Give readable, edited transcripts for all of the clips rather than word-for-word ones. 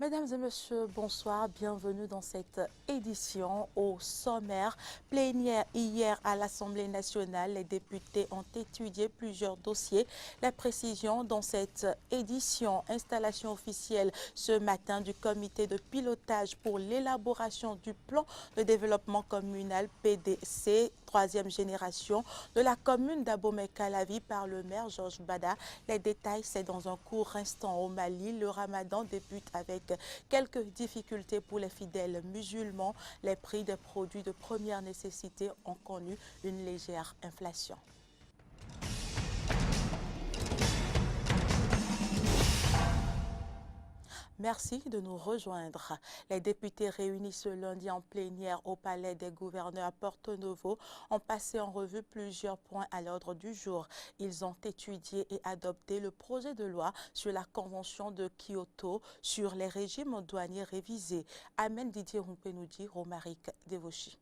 Mesdames et messieurs, bonsoir, bienvenue dans cette édition. Au sommaire, plénière hier à l'Assemblée nationale, les députés ont étudié plusieurs dossiers. La précision dans cette édition, installation officielle ce matin du comité de pilotage pour l'élaboration du plan de développement communal PDC, troisième génération de la commune d'Abomey-Calavi par le maire Georges Bada. Les détails, c'est dans un court instant. Au Mali, le ramadan débute avec quelques difficultés pour les fidèles musulmans. Les prix des produits de première nécessité ont connu une légère inflation. Merci de nous rejoindre. Les députés réunis ce lundi en plénière au Palais des gouverneurs à Porto Novo ont passé en revue plusieurs points à l'ordre du jour. Ils ont étudié et adopté le projet de loi sur la Convention de Kyoto sur les régimes douaniers révisés. Amen Didier Rumpenoudi, Romaric Devoshi.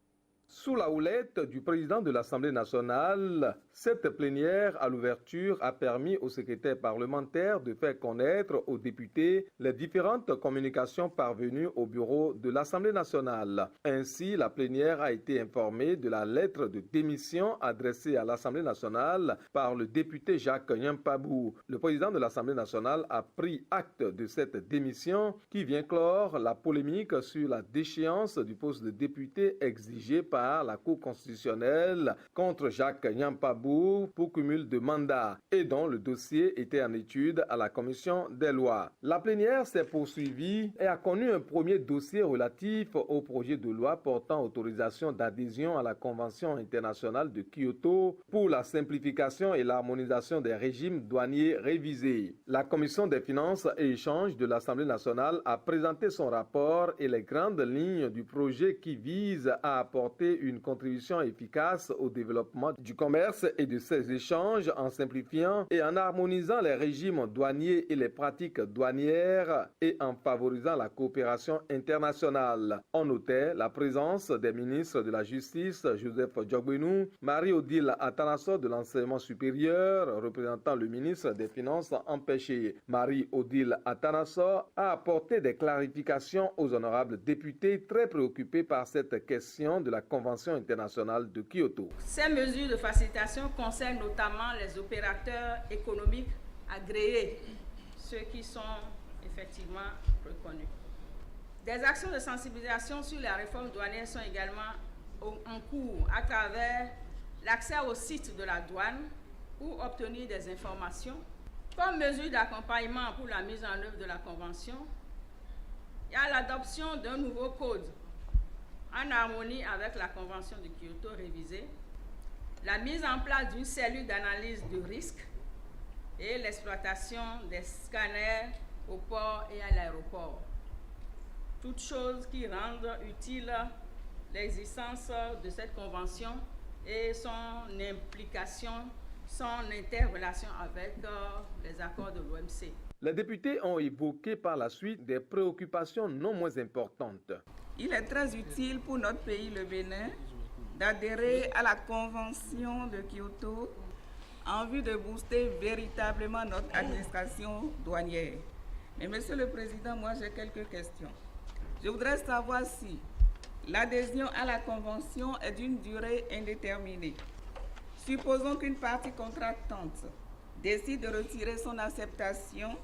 Sous la houlette du président de l'Assemblée nationale, cette plénière à l'ouverture a permis aux secrétaires parlementaires de faire connaître aux députés les différentes communications parvenues au bureau de l'Assemblée nationale. Ainsi, la plénière a été informée de la lettre de démission adressée à l'Assemblée nationale par le député Jacques Nyampabou. Le président de l'Assemblée nationale a pris acte de cette démission qui vient clore la polémique sur la déchéance du poste de député exigé par la Cour constitutionnelle contre Jacques Nyampabou pour cumul de mandats et dont le dossier était en étude à la commission des lois. La plénière s'est poursuivie et a connu un premier dossier relatif au projet de loi portant autorisation d'adhésion à la Convention internationale de Kyoto pour la simplification et l'harmonisation des régimes douaniers révisés. La commission des finances et échanges de l'Assemblée nationale a présenté son rapport et les grandes lignes du projet qui vise à apporter une contribution efficace au développement du commerce et de ses échanges en simplifiant et en harmonisant les régimes douaniers et les pratiques douanières et en favorisant la coopération internationale. On notait la présence des ministres de la Justice, Joseph Djogbenou, Marie-Odile Atanasso de l'enseignement supérieur, représentant le ministre des Finances empêché. Marie-Odile Atanasso a apporté des clarifications aux honorables députés très préoccupés par cette question de la Convention internationale de Kyoto. Ces mesures de facilitation concernent notamment les opérateurs économiques agréés, ceux qui sont effectivement reconnus. Des actions de sensibilisation sur la réforme douanière sont également en cours à travers l'accès au site de la douane pour obtenir des informations. Comme mesure d'accompagnement pour la mise en œuvre de la Convention, il y a l'adoption d'un nouveau code en harmonie avec la Convention de Kyoto révisée, la mise en place d'une cellule d'analyse de risque et l'exploitation des scanners au port et à l'aéroport. Toutes choses qui rendent utile l'existence de cette convention et son implication, son interrelation avec les accords de l'OMC. Les députés ont évoqué par la suite des préoccupations non moins importantes. Il est très utile pour notre pays, le Bénin, d'adhérer à la Convention de Kyoto en vue de booster véritablement notre administration douanière. Mais Monsieur le Président, moi j'ai quelques questions. Je voudrais savoir si l'adhésion à la Convention est d'une durée indéterminée. Supposons qu'une partie contractante décide de retirer son acceptation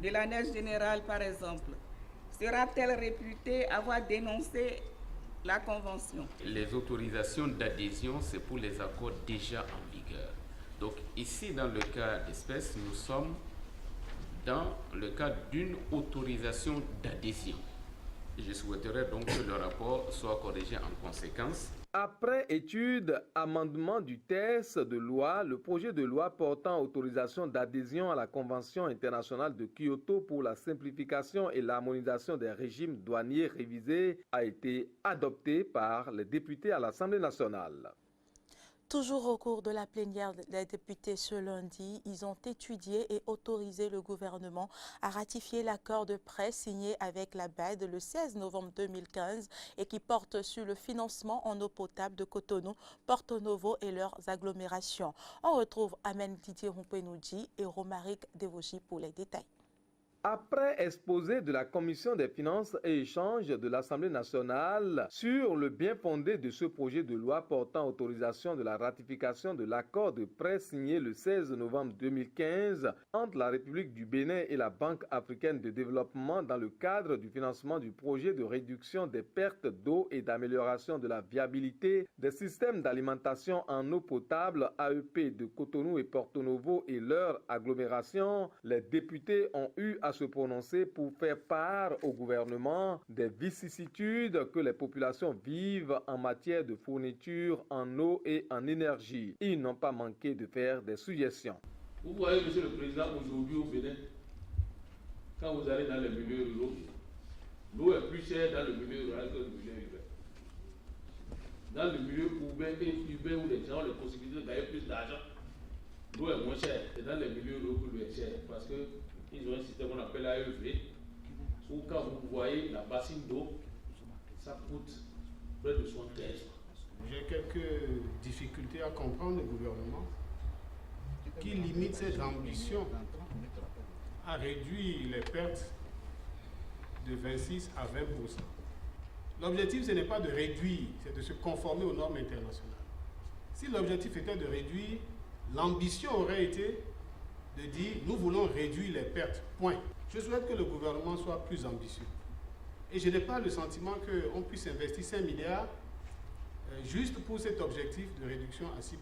de l'annexe générale, par exemple. Sera-t-elle réputée avoir dénoncé la Convention? Les autorisations d'adhésion, c'est pour les accords déjà en vigueur. Donc ici, dans le cas d'espèce, nous sommes dans le cas d'une autorisation d'adhésion. Je souhaiterais donc que le rapport soit corrigé en conséquence. Après étude, amendement du texte de loi, le projet de loi portant autorisation d'adhésion à la Convention internationale de Kyoto pour la simplification et l'harmonisation des régimes douaniers révisés a été adopté par les députés à l'Assemblée nationale. Toujours au cours de la plénière des députés ce lundi, ils ont étudié et autorisé le gouvernement à ratifier l'accord de prêt signé avec la BAD le 16 novembre 2015 et qui porte sur le financement en eau potable de Cotonou, Porto Novo et leurs agglomérations. On retrouve Amen Didier Rumpenoudi et Romaric Devoshi pour les détails. Après exposé de la Commission des finances et échanges de l'Assemblée nationale sur le bien fondé de ce projet de loi portant autorisation de la ratification de l'accord de prêt signé le 16 novembre 2015 entre la République du Bénin et la Banque africaine de développement dans le cadre du financement du projet de réduction des pertes d'eau et d'amélioration de la viabilité des systèmes d'alimentation en eau potable AEP de Cotonou et Porto Novo et leur agglomération, les députés ont eu à se prononcer pour faire part au gouvernement des vicissitudes que les populations vivent en matière de fourniture en eau et en énergie. Ils n'ont pas manqué de faire des suggestions. Vous voyez, Monsieur le Président, aujourd'hui au Bénin, quand vous allez dans les milieux ruraux, l'eau est plus chère dans le milieu rural que le milieu urbain. Dans le milieu urbain et urbain où les gens ont les possibilités de gagner plus d'argent, l'eau est moins chère. C'est dans les milieux ruraux que l'eau est chère parce que ils ont un système qu'on appelle AEV, où quand vous voyez la bassine d'eau, ça coûte près de 75. J'ai quelques difficultés à comprendre le gouvernement qui limite cette ambition à réduire les pertes de 26 à 20%. L'objectif, ce n'est pas de réduire, c'est de se conformer aux normes internationales. Si l'objectif était de réduire, l'ambition aurait été de dire nous voulons réduire les pertes, point. Je souhaite que le gouvernement soit plus ambitieux. Et je n'ai pas le sentiment qu'on puisse investir 5 milliards juste pour cet objectif de réduction à 6%.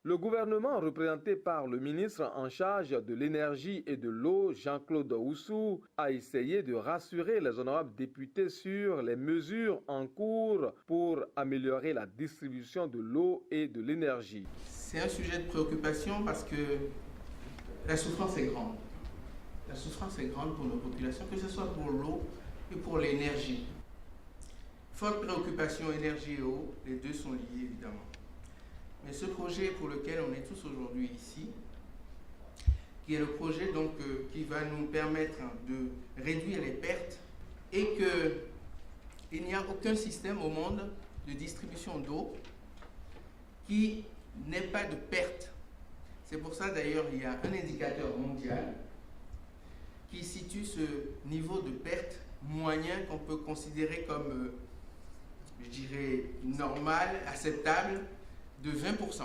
Le gouvernement, représenté par le ministre en charge de l'énergie et de l'eau, Jean-Claude Oussou, a essayé de rassurer les honorables députés sur les mesures en cours pour améliorer la distribution de l'eau et de l'énergie. C'est un sujet de préoccupation parce que la souffrance est grande. La souffrance est grande pour nos populations, que ce soit pour l'eau et pour l'énergie. Forte préoccupation, énergie et eau, les deux sont liés évidemment. Mais ce projet pour lequel on est tous aujourd'hui ici, qui est le projet donc, qui va nous permettre de réduire les pertes et qu'il n'y a aucun système au monde de distribution d'eau qui n'ait pas de perte. C'est pour ça d'ailleurs il y a un indicateur mondial qui situe ce niveau de perte moyen qu'on peut considérer comme, je dirais, normal, acceptable, de 20%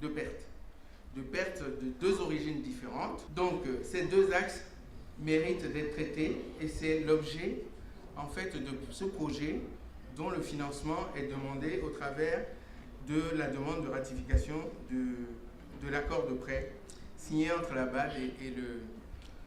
de perte. De perte de deux origines différentes. Donc ces deux axes méritent d'être traités et c'est l'objet en fait de ce projet dont le financement est demandé au travers de la demande de ratification de l'accord de prêt signé entre la BAD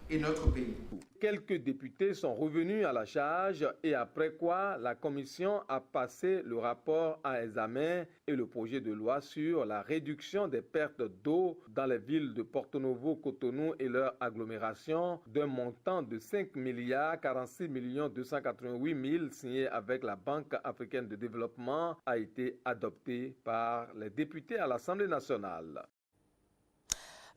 et notre pays. Quelques députés sont revenus à la charge et après quoi la commission a passé le rapport à examen et le projet de loi sur la réduction des pertes d'eau dans les villes de Porto Novo, Cotonou et leur agglomération d'un montant de 5 milliards 46 288 000 signé avec la Banque africaine de développement a été adopté par les députés à l'Assemblée nationale.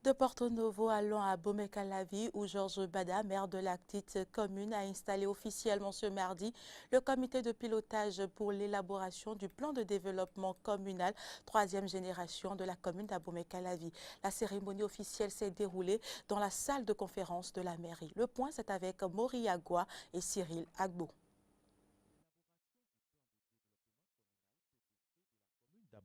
De Porto Novo, allons à Bomey-Calavi où Georges Bada, maire de la petite commune, a installé officiellement ce mardi le comité de pilotage pour l'élaboration du plan de développement communal 3e génération de la commune d'Abomey-Calavi. La cérémonie officielle s'est déroulée dans la salle de conférence de la mairie. Le point, c'est avec Mori Agua et Cyril Agbo.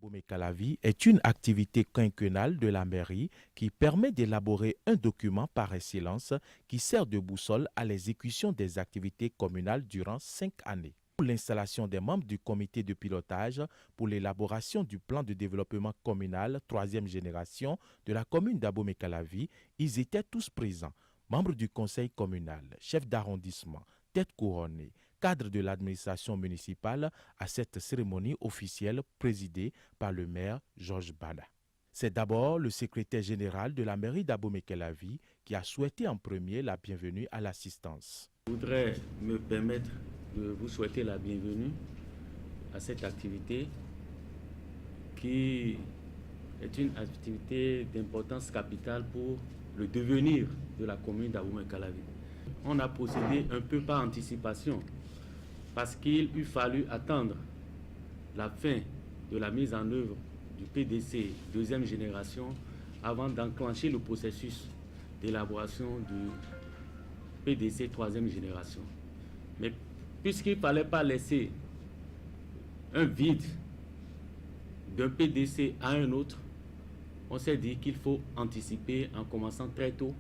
Abomey-Calavi est une activité quinquennale de la mairie qui permet d'élaborer un document par excellence qui sert de boussole à l'exécution des activités communales durant 5 années. Pour l'installation des membres du comité de pilotage pour l'élaboration du plan de développement communal 3e génération de la commune d'Abomey-Calavi, ils étaient tous présents, membres du conseil communal, chefs d'arrondissement, têtes couronnées, cadre de l'administration municipale à cette cérémonie officielle présidée par le maire Georges Bada. C'est d'abord le secrétaire général de la mairie d'Abomey-Calavi qui a souhaité en premier la bienvenue à l'assistance. Je voudrais me permettre de vous souhaiter la bienvenue à cette activité qui est une activité d'importance capitale pour le devenir de la commune d'Abomey-Calavi. On a procédé un peu par anticipation parce qu'il eût fallu attendre la fin de la mise en œuvre du PDC 2e génération avant d'enclencher le processus d'élaboration du PDC troisième génération. Mais puisqu'il ne fallait pas laisser un vide d'un PDC à un autre, on s'est dit qu'il faut anticiper en commençant très tôt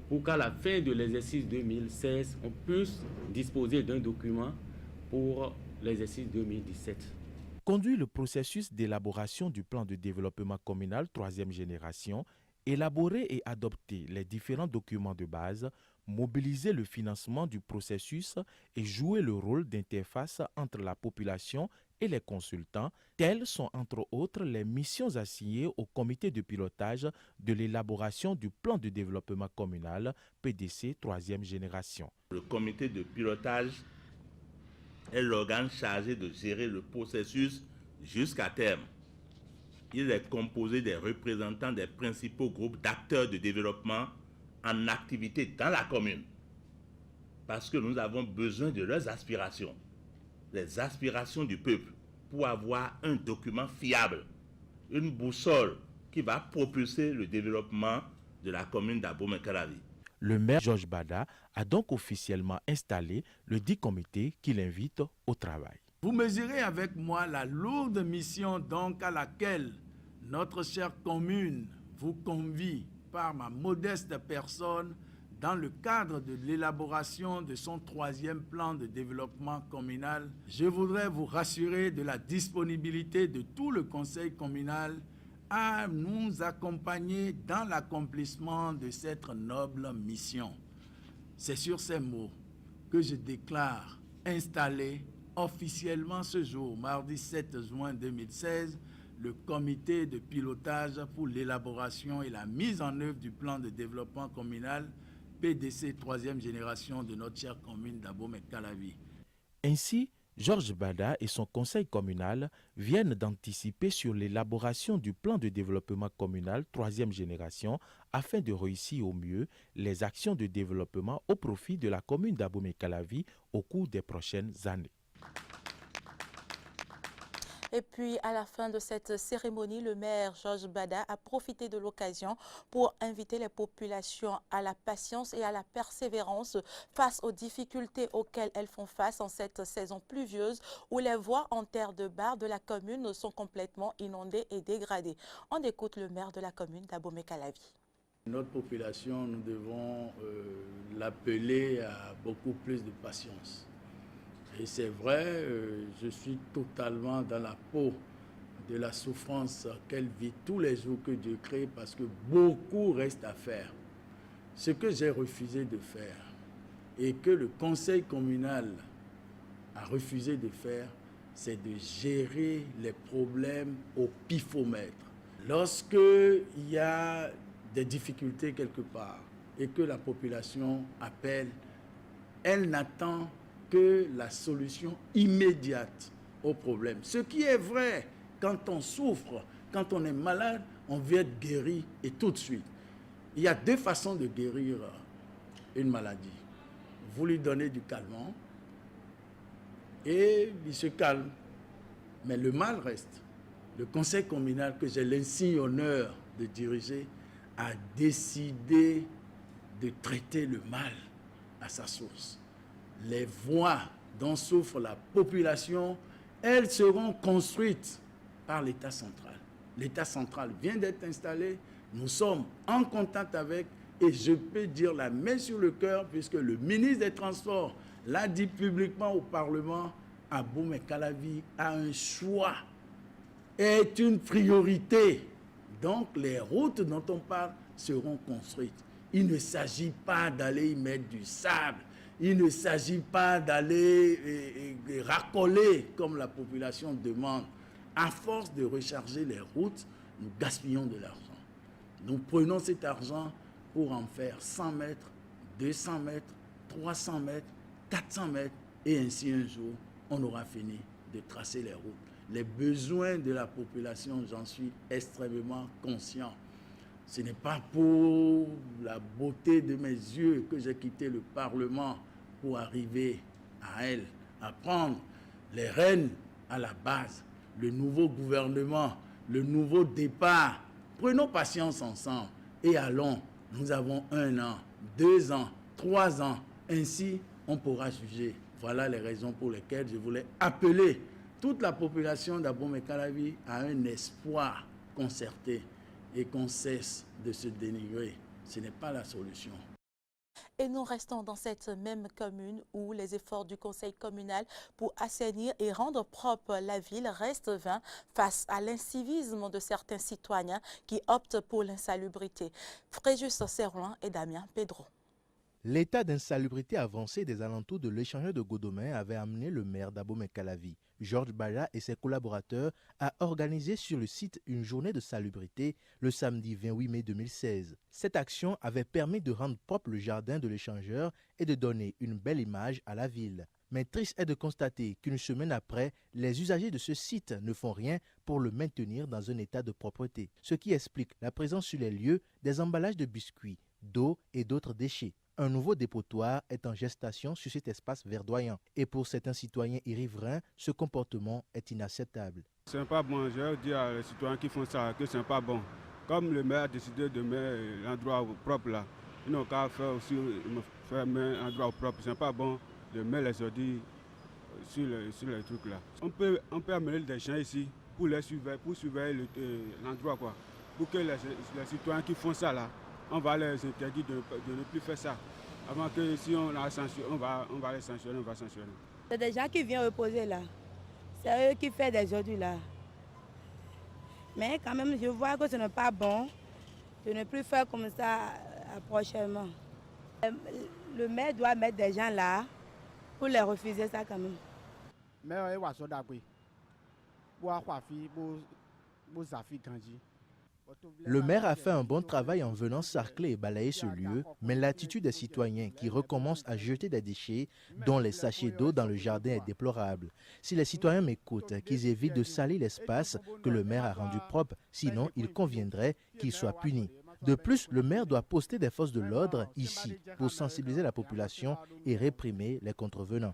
pour qu'à la fin de l'exercice 2016, on puisse disposer d'un document pour l'exercice 2017. Conduit le processus d'élaboration du plan de développement communal troisième génération, élaborer et adopter les différents documents de base, mobiliser le financement du processus et jouer le rôle d'interface entre la population et les consultants, telles sont entre autres les missions assignées au comité de pilotage de l'élaboration du plan de développement communal PDC troisième génération. Le comité de pilotage est l'organe chargé de gérer le processus jusqu'à terme. Il est composé des représentants des principaux groupes d'acteurs de développement en activité dans la commune. Parce que nous avons besoin de leurs aspirations, les aspirations du peuple, pour avoir un document fiable, une boussole qui va propulser le développement de la commune d'Abomey-Calavi. Le maire Georges Bada a donc officiellement installé le dit comité qui l'invite au travail. Vous mesurez avec moi la lourde mission donc à laquelle notre chère commune vous convie par ma modeste personne dans le cadre de l'élaboration de son troisième plan de développement communal. Je voudrais vous rassurer de la disponibilité de tout le conseil communal à nous accompagner dans l'accomplissement de cette noble mission. C'est sur ces mots que je déclare installé officiellement ce jour, mardi 7 juin 2016, le comité de pilotage pour l'élaboration et la mise en œuvre du plan de développement communal PDC troisième génération de notre chère commune d'Abomey-Calavi. Ainsi, Georges Bada et son conseil communal viennent d'anticiper sur l'élaboration du plan de développement communal troisième génération afin de réussir au mieux les actions de développement au profit de la commune d'Abomey-Calavi au cours des prochaines années. Et puis, à la fin de cette cérémonie, le maire Georges Bada a profité de l'occasion pour inviter les populations à la patience et à la persévérance face aux difficultés auxquelles elles font face en cette saison pluvieuse où les voies en terre de barre de la commune sont complètement inondées et dégradées. On écoute le maire de la commune d'Abomey-Calavi. Notre population, nous devons l'appeler à beaucoup plus de patience. Et c'est vrai, je suis totalement dans la peau de la souffrance qu'elle vit tous les jours que Dieu crée parce que beaucoup reste à faire. Ce que j'ai refusé de faire et que le conseil communal a refusé de faire, c'est de gérer les problèmes au pifomètre. Lorsqu'il y a des difficultés quelque part et que la population appelle, elle n'attend que la solution immédiate au problème. Ce qui est vrai, quand on souffre, quand on est malade, on veut être guéri et tout de suite. Il y a deux façons de guérir une maladie. Vous lui donnez du calmant et il se calme. Mais le mal reste. Le conseil communal que j'ai l'insigne honneur de diriger a décidé de traiter le mal à sa source. Les voies dont souffre la population, elles seront construites par l'État central. L'État central vient d'être installé, nous sommes en contact avec, et je peux dire la main sur le cœur, puisque le ministre des Transports l'a dit publiquement au Parlement, Abomey-Calavi a un choix, est une priorité. Donc les routes dont on parle seront construites. Il ne s'agit pas d'aller y mettre du sable. Il ne s'agit pas d'aller racoler comme la population demande. À force de recharger les routes, nous gaspillons de l'argent. Nous prenons cet argent pour en faire 100 mètres, 200 mètres, 300 mètres, 400 mètres. Et ainsi un jour, on aura fini de tracer les routes. Les besoins de la population, j'en suis extrêmement conscient. Ce n'est pas pour la beauté de mes yeux que j'ai quitté le Parlement pour arriver à elle, à prendre les rênes à la base, le nouveau gouvernement, le nouveau départ. Prenons patience ensemble et allons. Nous avons 1 an, 2 ans, 3 ans Ainsi, on pourra juger. Voilà les raisons pour lesquelles je voulais appeler toute la population d'Abomey-Calavi à un espoir concerté et qu'on cesse de se dénigrer. Ce n'est pas la solution. Et nous restons dans cette même commune où les efforts du conseil communal pour assainir et rendre propre la ville restent vains face à l'incivisme de certains citoyens qui optent pour l'insalubrité. Fréjus Serroin et Damien Pedro. L'état d'insalubrité avancé des alentours de l'échangeur de Godomin avait amené le maire d'Abomey-Calavi, Georges Baja, et ses collaborateurs à organiser sur le site une journée de salubrité le samedi 28 mai 2016. Cette action avait permis de rendre propre le jardin de l'échangeur et de donner une belle image à la ville. Mais triste est de constater qu'une semaine après, les usagers de ce site ne font rien pour le maintenir dans un état de propreté, ce qui explique la présence sur les lieux des emballages de biscuits, d'eau et d'autres déchets. Un nouveau dépotoir est en gestation sur cet espace verdoyant. Et pour certains citoyens et riverains, ce comportement est inacceptable. Ce n'est pas bon. Je dis à les citoyens qui font ça que ce n'est pas bon. Comme le maire a décidé de mettre l'endroit propre là, ils n'ont qu'à faire aussi faire un endroit propre. Ce n'est pas bon de mettre les ordures sur les trucs là. On peut amener des gens ici pour surveiller l'endroit quoi. Pour que les citoyens qui font ça là, on va les interdire de ne plus faire ça. Avant que si on va les sanctionner, on va sanctionner. C'est des gens qui viennent reposer là. C'est eux qui font des ordures là. Mais quand même, je vois que ce n'est pas bon de ne plus faire comme ça prochainement. Le maire doit mettre des gens là pour les refuser ça quand même. Le maire a fait un bon travail en venant sarcler et balayer ce lieu, mais l'attitude des citoyens qui recommencent à jeter des déchets, dont les sachets d'eau dans le jardin, est déplorable. Si les citoyens m'écoutent, qu'ils évitent de salir l'espace que le maire a rendu propre, sinon il conviendrait qu'il soit puni. De plus, le maire doit poster des forces de l'ordre ici pour sensibiliser la population et réprimer les contrevenants.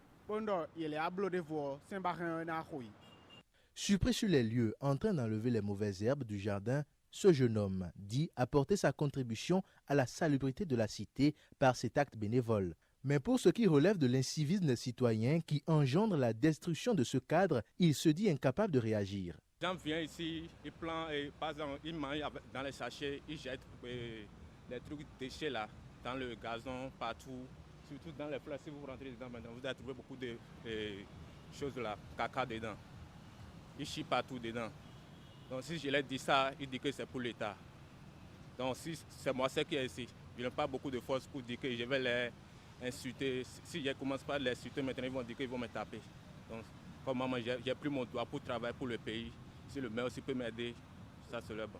Surpris sur les lieux en train d'enlever les mauvaises herbes du jardin, ce jeune homme dit apporter sa contribution à la salubrité de la cité par cet acte bénévole. Mais pour ce qui relève de l'incivisme des citoyens qui engendre la destruction de ce cadre, il se dit incapable de réagir. Les gens viennent ici, ils plantent, et par exemple, ils mangent dans les sachets, ils jettent les trucs déchets là, dans le gazon, partout, surtout dans les fleurs. Si vous rentrez dedans maintenant, vous allez trouver beaucoup de choses là, caca dedans. Ils chient partout dedans. Donc si je leur dis ça, ils disent que c'est pour l'État. Donc si c'est moi qui est ici, je n'ai pas beaucoup de force pour dire que je vais les insulter. Si je commence par les insulter, maintenant ils vont dire qu'ils vont me taper. Donc comme moi, j'ai pris mon droit pour travailler pour le pays. Si le maire aussi peut m'aider, ça serait bon.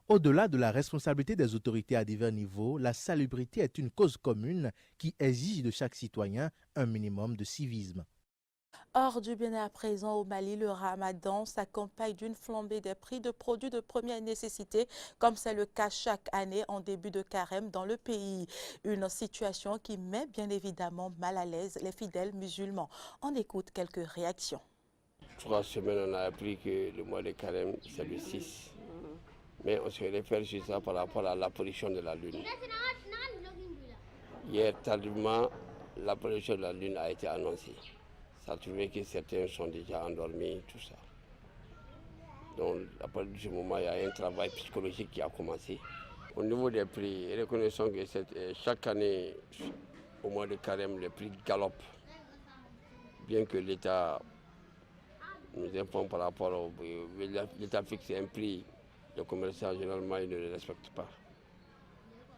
Au-delà de la responsabilité des autorités à divers niveaux, la salubrité est une cause commune qui exige de chaque citoyen un minimum de civisme. Hors du Bénin à présent au Mali, le ramadan s'accompagne d'une flambée des prix de produits de première nécessité, comme c'est le cas chaque année en début de carême dans le pays. Une situation qui met bien évidemment mal à l'aise les fidèles musulmans. On écoute quelques réactions. 3 semaines, on a appris que le mois de carême, c'est le 6. Mais on se réfère sur ça par rapport à l'apparition de la lune. Hier, tardivement, l'apparition de la lune a été annoncée. Ça a trouvé que certains sont déjà endormis, tout ça. Donc, à partir de ce moment, il y a un travail psychologique qui a commencé. Au niveau des prix, reconnaissons que chaque année, au mois de carême, les prix galopent. Bien que l'État nous informe par rapport au... L'État fixe un prix, le commerçant, généralement, il ne le respecte pas.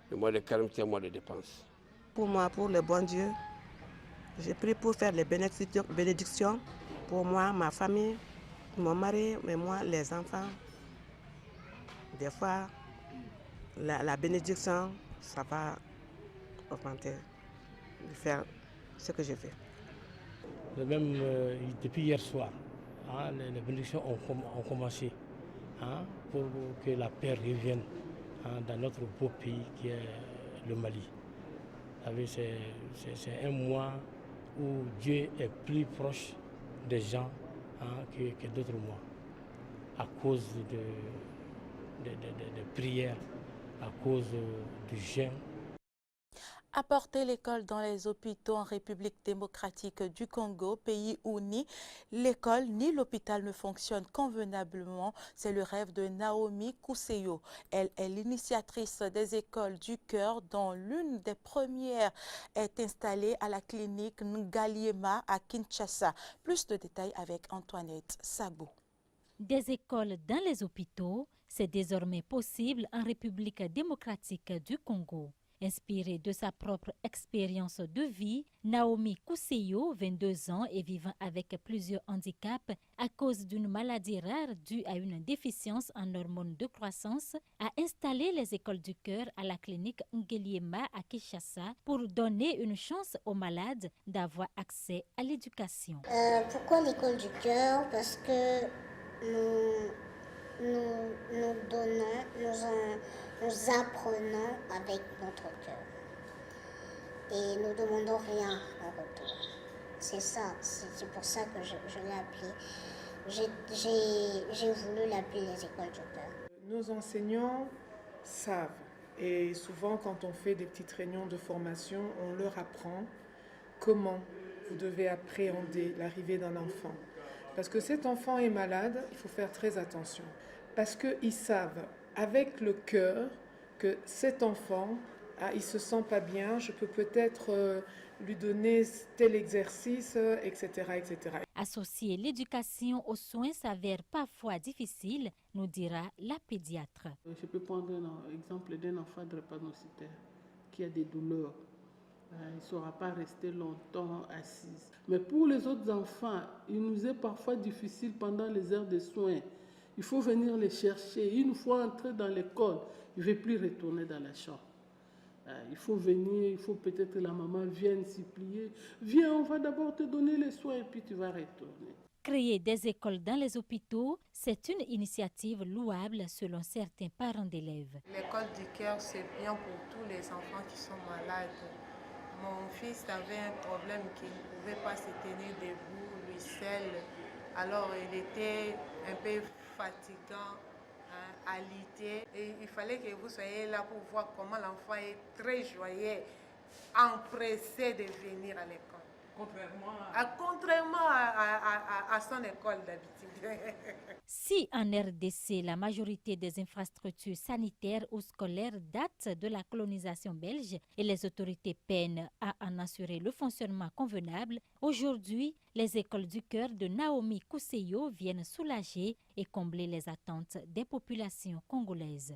Le mois de carême, c'est un mois de dépenses. Pour moi, pour le bon Dieu, j'ai pris pour faire les bénédictions pour moi, ma famille, mon mari, mais moi, les enfants. Des fois, la bénédiction, ça va augmenter, de faire ce que je fais. Même depuis hier soir, hein, les bénédictions ont commencé hein, pour que la paix revienne hein, dans notre beau pays qui est le Mali. C'est un mois où Dieu est plus proche des gens hein, que d'autres mois, à cause des prières, à cause du jeûne. Apporter l'école dans les hôpitaux en République démocratique du Congo, pays où ni l'école ni l'hôpital ne fonctionnent convenablement, c'est le rêve de Naomi Kuseyo. Elle est l'initiatrice des écoles du cœur, dont l'une des premières est installée à la clinique Ngaliema à Kinshasa. Plus de détails avec Antoinette Sabo. Des écoles dans les hôpitaux, c'est désormais possible en République démocratique du Congo. Inspirée de sa propre expérience de vie, Naomi Kuseyo, 22 ans et vivant avec plusieurs handicaps à cause d'une maladie rare due à une déficience en hormones de croissance, a installé les écoles du cœur à la clinique Ngaliema à Kinshasa pour donner une chance aux malades d'avoir accès à l'éducation. Pourquoi l'école du cœur? Parce que nous apprenons avec notre cœur et nous ne demandons rien en retour. C'est ça, c'est pour ça que je l'ai appelé. J'ai voulu l'appeler les écoles du cœur. Nos enseignants savent, et souvent quand on fait des petites réunions de formation, on leur apprend comment vous devez appréhender l'arrivée d'un enfant. Parce que cet enfant est malade, il faut faire très attention. Parce qu'ils savent, avec le cœur, que cet enfant, il ne se sent pas bien, je peux peut-être lui donner tel exercice, etc., etc. Associer l'éducation aux soins s'avère parfois difficile, nous dira la pédiatre. Je peux prendre l'exemple d'un enfant drépanocytaire qui a des douleurs. Il ne saura pas rester longtemps assis. Mais pour les autres enfants, il nous est parfois difficile pendant les heures de soins. Il faut venir les chercher. Une fois entré dans l'école, il ne veut plus retourner dans la chambre. Il faut venir, il faut peut-être que la maman vienne s'y plier. Viens, on va d'abord te donner les soins et puis tu vas retourner. Créer des écoles dans les hôpitaux, c'est une initiative louable selon certains parents d'élèves. L'école du cœur, c'est bien pour tous les enfants qui sont malades. Mon fils avait un problème qu'il ne pouvait pas se tenir debout, lui seul. Alors il était un peu fatigant, alité. Et il fallait que vous soyez là pour voir comment l'enfant est très joyeux, empressé de venir à l'école. Contrairement à son école d'habitude. Si en RDC, la majorité des infrastructures sanitaires ou scolaires datent de la colonisation belge et les autorités peinent à en assurer le fonctionnement convenable, aujourd'hui, les écoles du cœur de Naomi Kuseyo viennent soulager et combler les attentes des populations congolaises.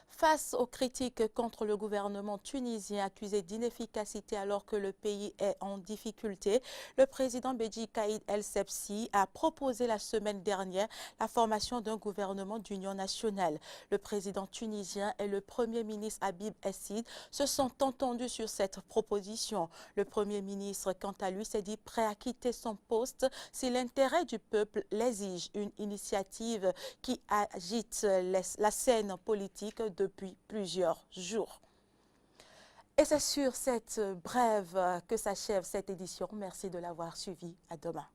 Face aux critiques contre le gouvernement tunisien accusé d'inefficacité alors que le pays est en difficulté, le président Béji Caïd El-Sepsi a proposé la semaine dernière la formation d'un gouvernement d'union nationale. Le président tunisien et le premier ministre Habib Essid se sont entendus sur cette proposition. Le premier ministre, quant à lui, s'est dit prêt à quitter son poste si l'intérêt du peuple l'exige. Une initiative qui agite la scène politique depuis plusieurs jours. Et c'est sur cette brève que s'achève cette édition. Merci de l'avoir suivi. À demain.